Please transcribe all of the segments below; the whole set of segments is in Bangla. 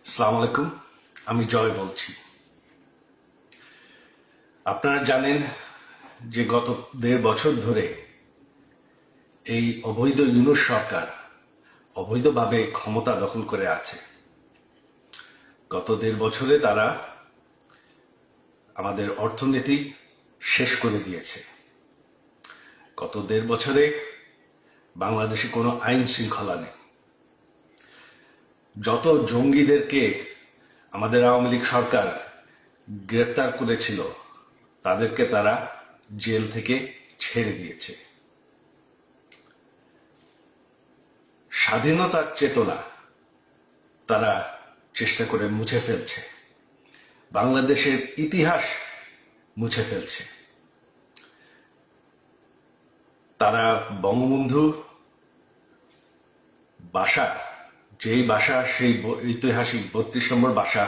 আসসালামু আলাইকুম। আমি জয় বলছি। আপনারা জানেন যে গত ১.৫ বছর ধরে এই অবৈধ ইউনূস সরকার অবৈধভাবে ক্ষমতা দখল করে আছে। গত ১.৫ বছরে তারা আমাদের অর্থনীতি শেষ করে দিয়েছে। গত ১.৫ বছরে বাংলাদেশে কোনো আইন শৃঙ্খলা নেই। যত জঙ্গিদেরকে আমাদের আওয়ামী লীগ সরকার গ্রেফতার করেছিল তাদেরকে তারা জেল থেকে ছেড়ে দিয়েছে। স্বাধীনতার চেতনা তারা চেষ্টা করে মুছে ফেলছে, বাংলাদেশের ইতিহাস মুছে ফেলছে। তারা বঙ্গবন্ধু বাসা, যেই বাসা, সেই ঐতিহাসিক ৩২ নম্বর বাসা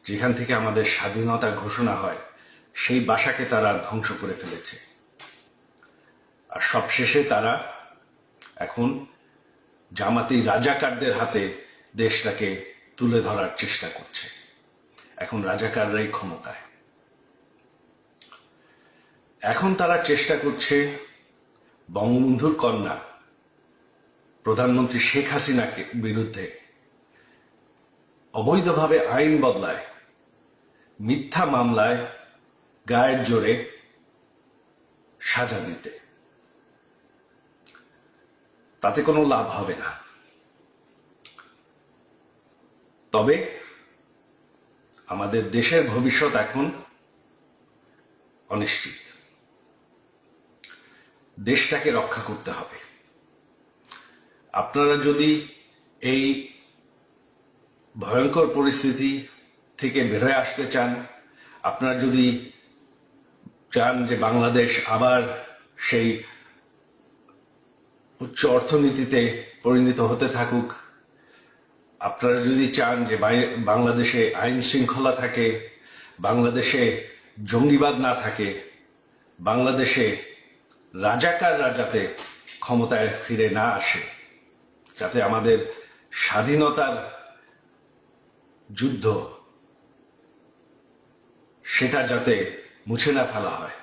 যেখান থেকে আমাদের স্বাধীনতা ঘোষণা হয়, সেই বাসাকে তারা ধ্বংস করে ফেলেছে। আর সবশেষে তারা এখন জামাতি রাজাকারদের হাতে দেশটাকে তুলে ধরার চেষ্টা করছে। এখন রাজাকাররাই ক্ষমতায়। এখন তারা চেষ্টা করছে বঙ্গবন্ধুর কন্যা প্রধানমন্ত্রী শেখ হাসিনাকে বিরুদ্ধে অবৈধভাবে আইন বদলায়, মিথ্যা মামলায় গায়ের জোরে সাজা দিতে। তাতে কোনো লাভ হবে না। তবে আমাদের দেশের ভবিষ্যৎ এখন অনিশ্চিত। দেশটাকে রক্ষা করতে হবে। আপনারা যদি এই ভয়ঙ্কর পরিস্থিতি থেকে বের হয়ে আসতে চান, আপনারা যদি চান যে বাংলাদেশ আবার সেই উচ্চ অর্থনীতিতে পরিণত হতে থাকুক, আপনারা যদি চান যে বাংলাদেশে আইন শৃঙ্খলা থাকে, বাংলাদেশে জঙ্গিবাদ না থাকে, বাংলাদেশে রাজাকাররা যাতে ক্ষমতায় ফিরে না আসে, যাতে আমাদের স্বাধীনতার যুদ্ধ সেটা যাতে মুছে না ফেলা হয়,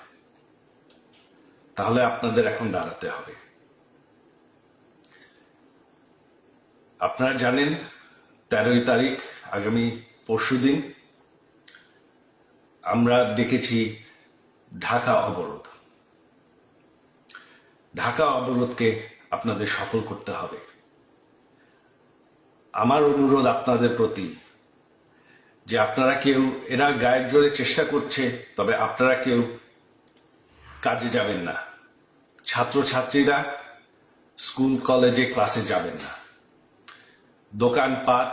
তাহলে আপনাদের এখন দাঁড়াতে হবে। আপনারা জানেন ১৩ই তারিখ, আগামী পরশুদিন, আমরা ডেকেছি ঢাকা অবরোধ। ঢাকা অবরোধকে আপনাদের সফল করতে হবে। আমার অনুরোধ আপনাদের প্রতি যে আপনারা কেউ, এরা গায়ের জোরে চেষ্টা করছে, তবে আপনারা কেউ কাজে যাবেন না। ছাত্রছাত্রীরা স্কুল কলেজে ক্লাসে যাবেন না। দোকানপাট,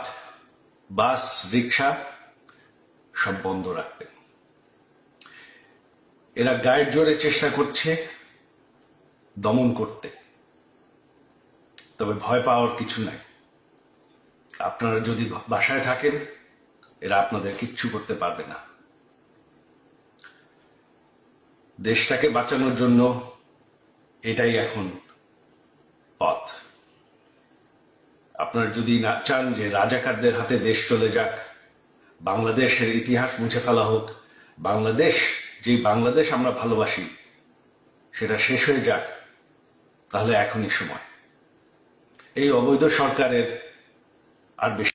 বাস, রিক্সা সব বন্ধ রাখবেন। এরা গায়ের জোরে চেষ্টা করছে দমন করতে, তবে ভয় পাওয়ার কিছু নাই। আপনারা যদি বাসায় থাকেন, এরা আপনাদের কিচ্ছু করতে পারবে না। দেশটাকে বাঁচানোর জন্য এটাই এখন পথ। আপনারা যদি না চান যে রাজাকারদের হাতে দেশ চলে যাক, বাংলাদেশের ইতিহাস মুছে ফেলা হোক, বাংলাদেশ, যে বাংলাদেশ আমরা ভালোবাসি, সেটা শেষ হয়ে যাক, তাহলে এখনই সময়। এই অবৈধ সরকারের আর বেশি